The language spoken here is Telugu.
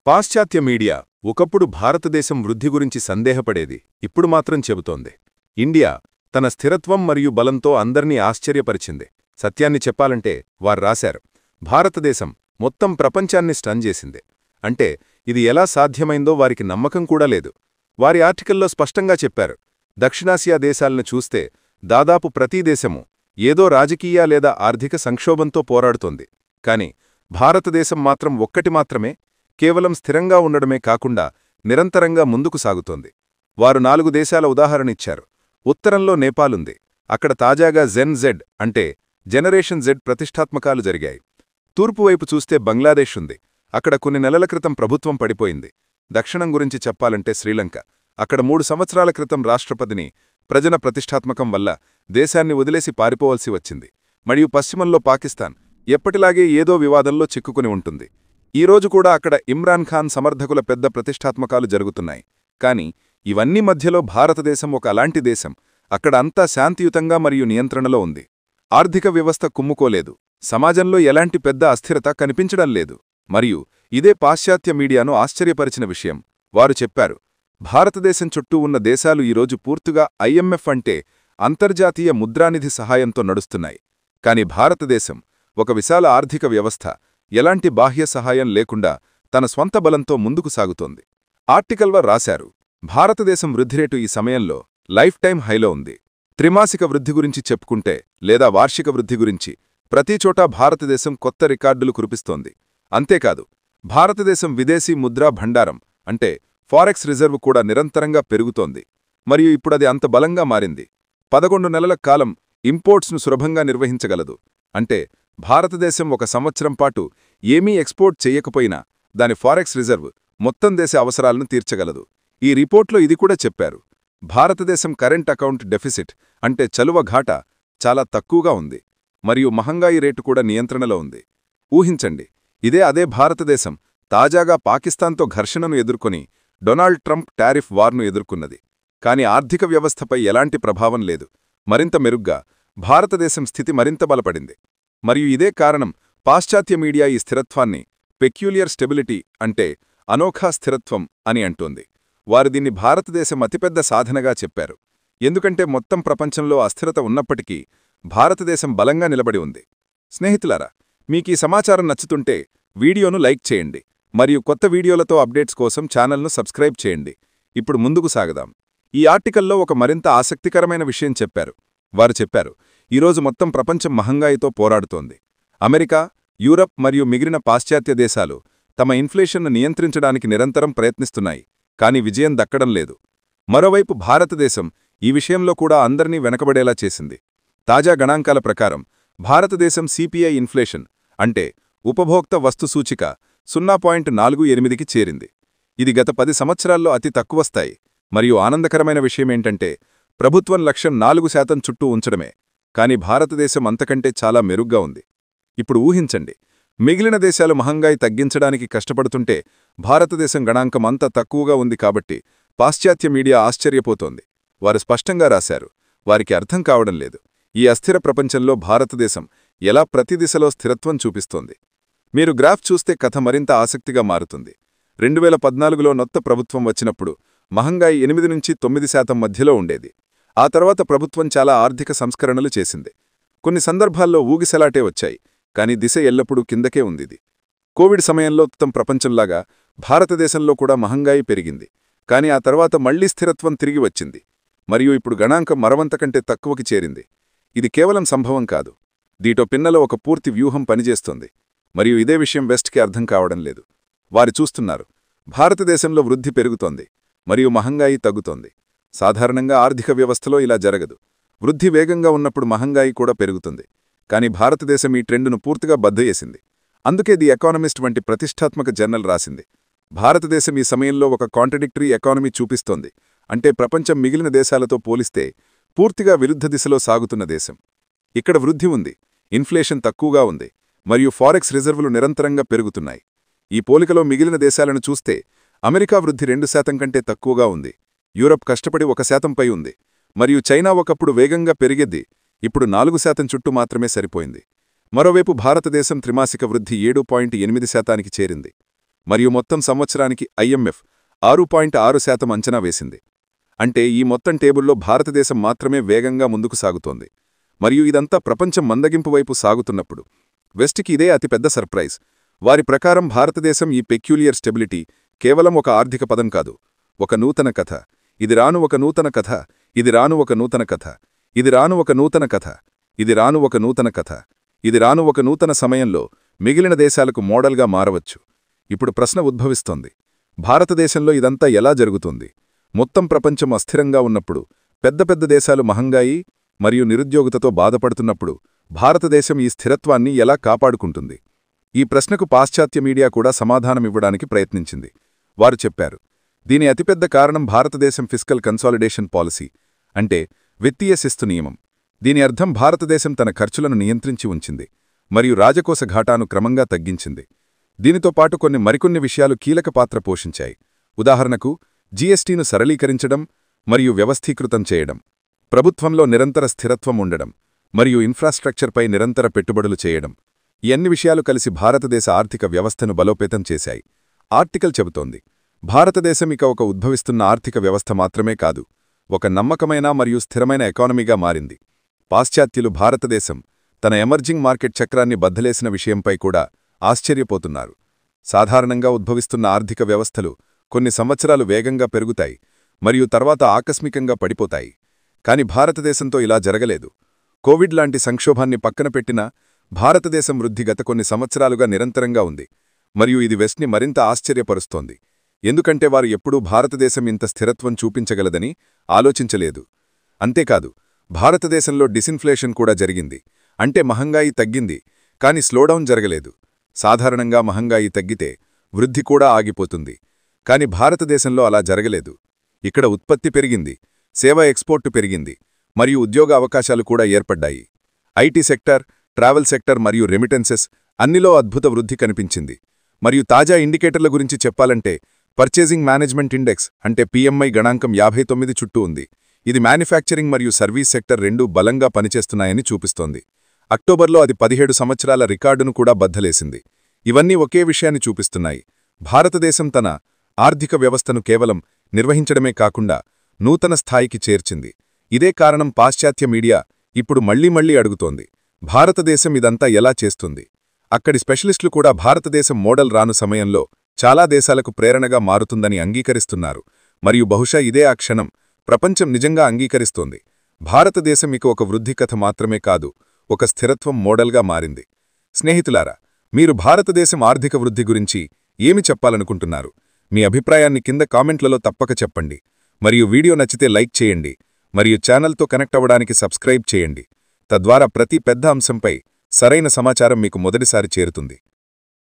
పాశ్చాత్య మీడియా ఒకప్పుడు భారతదేశం వృద్ధి గురించి సందేహపడేది. ఇప్పుడు మాత్రం చెబుతోంది. ఇండియా తన స్థిరత్వం మరియు బలంతో అందర్నీ ఆశ్చర్యపరిచింది. సత్యాన్ని చెప్పాలంటే వారు రాశారు, భారతదేశం మొత్తం ప్రపంచాన్ని స్టన్ చేసింది. అంటే ఇది ఎలా సాధ్యమైందో వారికి నమ్మకం కూడా లేదు. వారి ఆర్టికల్లో స్పష్టంగా చెప్పారు, దక్షిణాసియా దేశాలను చూస్తే దాదాపు ప్రతి దేశమూ ఏదో రాజకీయ లేదా ఆర్థిక సంక్షోభంతో పోరాడుతోంది. కాని భారతదేశం మాత్రం ఒక్కటి మాత్రమే, కేవలం స్థిరంగా ఉండడమే కాకుండా నిరంతరంగా ముందుకు సాగుతోంది. వారు 4 దేశాల ఉదాహరణిచ్చారు. ఉత్తరంలో నేపాలుంది. అక్కడ తాజాగా జెన్-జెడ్ అంటే జనరేషన్ జెడ్ ప్రతిష్టాత్మకాలు జరిగాయి. తూర్పువైపు చూస్తే బంగ్లాదేశ్ ఉంది. అక్కడ కొన్ని నెలల క్రితం ప్రభుత్వం పడిపోయింది. దక్షిణం గురించి చెప్పాలంటే శ్రీలంక. అక్కడ 3 సంవత్సరాల క్రితం రాష్ట్రపతిని ప్రజల ప్రతిష్టాత్మకం వల్ల దేశాన్ని వదిలేసి పారిపోవలసి వచ్చింది. మరియు పశ్చిమంలో పాకిస్తాన్ ఎప్పటిలాగే ఏదో వివాదంలో చిక్కుకుని ఉంటుంది. ఈరోజు కూడా అక్కడ ఇమ్రాన్ ఖాన్ సమర్థకుల పెద్ద ప్రతిష్టాత్మకాలు జరుగుతున్నాయి. కాని ఇవన్నీ మధ్యలో భారతదేశం ఒక అలాంటి దేశం. అక్కడ అంతా శాంతియుతంగా మరియు నియంత్రణలో ఉంది. ఆర్థిక వ్యవస్థ కుమ్ముకోలేదు. సమాజంలో ఎలాంటి పెద్ద అస్థిరత కనిపించడం లేదు. మరియు ఇదే పాశ్చాత్య మీడియాను ఆశ్చర్యపరిచిన విషయం. వారు చెప్పారు, భారతదేశం చుట్టూ ఉన్న దేశాలు ఈరోజు పూర్తిగా IMF అంటే అంతర్జాతీయ ముద్రానిధి సహాయంతో నడుస్తున్నాయి. కాని భారతదేశం ఒక విశాల ఆర్థిక వ్యవస్థ, ఎలాంటి బాహ్య సహాయం లేకుండా తన స్వంత బలంతో ముందుకు సాగుతోంది. ఆర్టికల్వా రాశారు, భారతదేశం వృద్ధిరేటు ఈ సమయంలో లైఫ్ టైం హైలో ఉంది. త్రిమాసిక వృద్ధి గురించి చెప్పుకుంటే లేదా వార్షిక వృద్ధి గురించి ప్రతిచోటా భారతదేశం కొత్త రికార్డులు కురిపిస్తోంది. అంతేకాదు, భారతదేశం విదేశీ ముద్రా భండారం అంటే ఫారెక్స్ రిజర్వ్ కూడా నిరంతరంగా పెరుగుతోంది. మరియు ఇప్పుడది అంత బలంగా మారింది. 11 నెలల కాలం ఇంపోర్ట్స్ను సులభంగా నిర్వహించగలదు. అంటే భారతదేశం ఒక సంవత్సరం పాటు ఏమీ ఎక్స్పోర్ట్ చెయ్యకపోయినా దాని ఫారెక్స్ రిజర్వ్ మొత్తం దేశ అవసరాలను తీర్చగలదు. ఈ రిపోర్ట్లో ఇది కూడా చెప్పారు, భారతదేశం కరెంట్ అకౌంట్ డెఫిసిట్ అంటే చలువ ఘాటా చాలా తక్కువగా ఉంది. మరియు మహంగాయి రేటు కూడా నియంత్రణలో ఉంది. ఊహించండి, అదే భారతదేశం తాజాగా పాకిస్తాన్తో ఘర్షణను ఎదుర్కొని డొనాల్డ్ ట్రంప్ టారిఫ్ వార్ను ఎదుర్కొన్నది. కాని ఆర్థిక వ్యవస్థపై ఎలాంటి ప్రభావం లేదు. మరింత మెరుగ్గా భారతదేశం స్థితి మరింత బలపడింది. మరియు ఇదే కారణం పాశ్చాత్య మీడియా ఈ స్థిరత్వాన్ని పెక్యూలియర్ స్టెబిలిటీ అంటే అనోఖా స్థిరత్వం అని అంటోంది. వారు దీన్ని భారతదేశం అతిపెద్ద సాధనగా చెప్పారు. ఎందుకంటే మొత్తం ప్రపంచంలో అస్థిరత ఉన్నప్పటికీ భారతదేశం బలంగా నిలబడి ఉంది. స్నేహితులారా, మీకీ సమాచారం నచ్చుతుంటే వీడియోను లైక్ చేయండి మరియు కొత్త వీడియోలతో అప్డేట్స్ కోసం ఛానల్ను సబ్స్క్రైబ్ చేయండి. ఇప్పుడు ముందుకు సాగదాం. ఈ ఆర్టికల్లో ఒక మరింత ఆసక్తికరమైన విషయం చెప్పారు. వారు చెప్పారు, ఈరోజు మొత్తం ప్రపంచం మహంగాయితో పోరాడుతోంది. అమెరికా, యూరప్ మరియు మిగిలిన పాశ్చాత్య దేశాలు తమ ఇన్ఫ్లేషన్ను నియంత్రించడానికి నిరంతరం ప్రయత్నిస్తున్నాయి. కాని విజయం దక్కడం లేదు. మరోవైపు భారతదేశం ఈ విషయంలో కూడా అందరినీ వెనకబడేలా చేసింది. తాజా గణాంకాల ప్రకారం భారతదేశం CPI ఇన్ఫ్లేషన్ అంటే ఉపభోక్త వస్తు సూచిక 0.48కి చేరింది. ఇది గత 10 సంవత్సరాల్లో అతి తక్కువ స్థాయి. మరియు ఆనందకరమైన విషయమేంటంటే ప్రభుత్వం లక్ష్యం 4% చుట్టూ ఉంచడమే. కాని భారతదేశం అంతకంటే చాలా మెరుగ్గా ఉంది. ఇప్పుడు ఊహించండి, మిగిలిన దేశాలు మహంగాయి తగ్గించడానికి కష్టపడుతుంటే భారతదేశం గణాంకం అంత తక్కువగా ఉంది. కాబట్టి పాశ్చాత్య మీడియా ఆశ్చర్యపోతోంది. వారు స్పష్టంగా రాశారు, వారికి అర్థం కావడం లేదు, ఈ అస్థిర ప్రపంచంలో భారతదేశం ఎలా ప్రతి దిశలో స్థిరత్వం చూపిస్తోంది. మీరు గ్రాఫ్ చూస్తే కథ మరింత ఆసక్తిగా మారుతుంది. 2014లో నొత్త ప్రభుత్వం వచ్చినప్పుడు మహంగాయి 8 నుంచి 9% మధ్యలో ఉండేది. ఆ తర్వాత ప్రభుత్వం చాలా ఆర్థిక సంస్కరణలు చేసింది. కొన్ని సందర్భాల్లో ఊగిసలాటే వచ్చాయి. కాని దిశ ఎల్లప్పుడూ కిందకే ఉంది. కోవిడ్ సమయంలో మొత్తం ప్రపంచంలాగా భారతదేశంలో కూడా మహంగాయి పెరిగింది. కాని ఆ తర్వాత మళ్లీ స్థిరత్వం తిరిగి వచ్చింది. మరియు ఇప్పుడు గణాంకం మరవంతకంటే తక్కువకి చేరింది. ఇది కేవలం సంభవం కాదు. దీటో పిన్నలో ఒక పూర్తి వ్యూహం పనిచేస్తోంది. మరియు ఇదే విషయం వెస్ట్కి అర్థం కావడం లేదు. వారు చూస్తున్నారు, భారతదేశంలో వృద్ధి పెరుగుతోంది మరియు మహంగాయి తగ్గుతోంది. సాధారణంగా ఆర్థిక వ్యవస్థలో ఇలా జరగదు. వృద్ధి వేగంగా ఉన్నప్పుడు మహంగాయి కూడా పెరుగుతుంది. కాని భారతదేశం ఈ ట్రెండును పూర్తిగా బద్దయేసింది. అందుకే ది ఎకానమిస్ట్ వంటి ప్రతిష్టాత్మక జర్నల్ రాసింది, భారతదేశం ఈ సమయంలో ఒక కాంట్రడిక్టరీ ఎకానమీ చూపిస్తోంది. అంటే ప్రపంచం మిగిలిన దేశాలతో పోలిస్తే పూర్తిగా విరుద్ధ దిశలో సాగుతున్న దేశం. ఇక్కడ వృద్ధి ఉంది, ఇన్ఫ్లేషన్ తక్కువగా ఉంది మరియు ఫారెక్స్ రిజర్వులు నిరంతరంగా పెరుగుతున్నాయి. ఈ పోలికలో మిగిలిన దేశాలను చూస్తే అమెరికా వృద్ధి 2% కంటే తక్కువగా ఉంది. యూరప్ కష్టపడి 1% పై ఉంది. మరియు చైనా ఒకప్పుడు వేగంగా పెరిగేది, ఇప్పుడు 4% చుట్టూ మాత్రమే సరిపోయింది. మరోవైపు భారతదేశం త్రిమాసిక వృద్ధి 7.8%కి చేరింది. మరియు మొత్తం సంవత్సరానికి IMF 6.6% అంచనా వేసింది. అంటే ఈ మొత్తం టేబుల్లో భారతదేశం మాత్రమే వేగంగా ముందుకు సాగుతోంది. మరియు ఇదంతా ప్రపంచం మందగింపు వైపు సాగుతున్నప్పుడు వెస్ట్కి ఇదే అతిపెద్ద సర్ప్రైజ్. వారి ప్రకారం భారతదేశం ఈ పెక్యులియర్ స్టెబిలిటీ కేవలం ఒక ఆర్థిక పదం కాదు, ఒక నూతన కథ. ఇది రాను ఒక నూతన కథ, ఇది రాను ఒక నూతన కథ, ఇది రాను ఒక నూతన కథ, ఇది రాను ఒక నూతన కథ, ఇది రాను ఒక నూతన సమయంలో మిగిలిన దేశాలకు మోడల్గా మారవచ్చు. ఇప్పుడు ప్రశ్న ఉద్భవిస్తోంది, భారతదేశంలో ఇదంతా ఎలా జరుగుతుంది? మొత్తం ప్రపంచం అస్థిరంగా ఉన్నప్పుడు, పెద్ద పెద్ద దేశాలు మహంగాయి మరియు నిరుద్యోగతతో బాధపడుతున్నప్పుడు భారతదేశం ఈ స్థిరత్వాన్ని ఎలా కాపాడుకుంటుంది? ఈ ప్రశ్నకు పాశ్చాత్య మీడియా కూడా సమాధానమివ్వడానికి ప్రయత్నించింది. వారు చెప్పారు, దీని అతిపెద్ద కారణం భారతదేశం ఫిస్కల్ కన్సాలిడేషన్ పాలసీ, అంటే విత్తీయ శిస్తు నియమం. దీని అర్థం భారతదేశం తన ఖర్చులను నియంత్రించి ఉంచింది మరియు రాజకోశ ఘాటాను క్రమంగా తగ్గించింది. దీనితో పాటు మరికొన్ని విషయాలు కీలక పాత్ర పోషించాయి. ఉదాహరణకు జీఎస్టీను సరళీకరించడం మరియు వ్యవస్థీకృతం చేయడం, ప్రభుత్వంలో నిరంతర స్థిరత్వం ఉండడం మరియు ఇన్ఫ్రాస్ట్రక్చర్పై నిరంతర పెట్టుబడులు చేయడం. ఈ అన్ని విషయాలు కలిసి భారతదేశ ఆర్థిక వ్యవస్థను బలోపేతం చేశాయి. ఆర్టికల్ చెబుతోంది, భారతదేశం ఇక ఒక ఉద్భవిస్తున్న ఆర్థిక వ్యవస్థ మాత్రమే కాదు, ఒక నమ్మకమైన మరియు స్థిరమైన ఎకానమీగా మారింది. పాశ్చాత్యులు భారతదేశం తన ఎమర్జింగ్ మార్కెట్ చక్రాన్ని బద్దలేసిన విషయంపై కూడా ఆశ్చర్యపోతున్నారు. సాధారణంగా ఉద్భవిస్తున్న ఆర్థిక వ్యవస్థలు కొన్ని సంవత్సరాలు వేగంగా పెరుగుతాయి మరియు తర్వాత ఆకస్మికంగా పడిపోతాయి. కాని భారతదేశంతో ఇలా జరగలేదు. కోవిడ్ లాంటి సంక్షోభాన్ని పక్కన పెట్టినా భారతదేశం వృద్ధి గత కొన్ని సంవత్సరాలుగా నిరంతరంగా ఉంది మరియు ఇది వెస్ట్ని మరింత ఆశ్చర్యపరుస్తోంది. ఎందుకంటే వారు ఎప్పుడూ భారతదేశం ఇంత స్థిరత్వం చూపించగలదని ఆలోచించలేదు. అంతేకాదు, భారతదేశంలో డిసిన్ఫ్లేషన్ కూడా జరిగింది, అంటే మహంగాయి తగ్గింది కాని స్లోడౌన్ జరగలేదు. సాధారణంగా మహంగాయి తగ్గితే వృద్ధి కూడా ఆగిపోతుంది, కాని భారతదేశంలో అలా జరగలేదు. ఇక్కడ ఉత్పత్తి పెరిగింది, సేవా ఎక్స్పోర్టు పెరిగింది మరియు ఉద్యోగ అవకాశాలు కూడా ఏర్పడ్డాయి. ఐటీ సెక్టర్, ట్రావెల్ సెక్టర్ మరియు రెమిటెన్సెస్ అన్నిలో అద్భుత వృద్ధి కనిపించింది. మరియు తాజా ఇండికేటర్ల గురించి చెప్పాలంటే పర్చేజింగ్ మేనేజ్మెంట్ ఇండెక్స్ అంటే PMI గణాంకం 59 చుట్టూ ఉంది. ఇది మ్యానుఫ్యాక్చరింగ్ మరియు సర్వీస్ సెక్టర్ రెండూ బలంగా పనిచేస్తున్నాయని చూపిస్తోంది. అక్టోబర్లో అది 17 సంవత్సరాల రికార్డును కూడా బద్దలేసింది. ఇవన్నీ ఒకే విషయాన్ని చూపిస్తున్నాయి, భారతదేశం తన ఆర్థిక వ్యవస్థను కేవలం నిర్వహించడమే కాకుండా నూతన స్థాయికి చేర్చింది. ఇదే కారణం పాశ్చాత్య మీడియా ఇప్పుడు మళ్లీ అడుగుతోంది, భారతదేశం ఇదంతా ఎలా చేస్తుంది? అక్కడి స్పెషలిస్టులు కూడా భారతదేశం మోడల్ రాను సమయంలో చాలా దేశాలకు ప్రేరణగా మారుతుందని అంగీకరిస్తున్నారు. మరియు బహుశా ఇదే ఆ క్షణం ప్రపంచం నిజంగా అంగీకరిస్తోంది, భారతదేశం ఇక ఒక వృద్ధి కథ మాత్రమే కాదు, ఒక స్థిరత్వం మోడల్గా మారింది. స్నేహితులారా, మీరు భారతదేశం ఆర్థిక వృద్ధి గురించి ఏమి చెప్పాలనుకుంటున్నారు? మీ అభిప్రాయాన్ని కింద కామెంట్లలో తప్పక చెప్పండి. మరియు వీడియో నచ్చితే లైక్ చేయండి మరియు ఛానల్తో కనెక్ట్ అవ్వడానికి సబ్స్క్రైబ్ చేయండి. తద్వారా ప్రతి పెద్ద అంశంపై సరైన సమాచారం మీకు మొదటిసారి చేరుతుంది.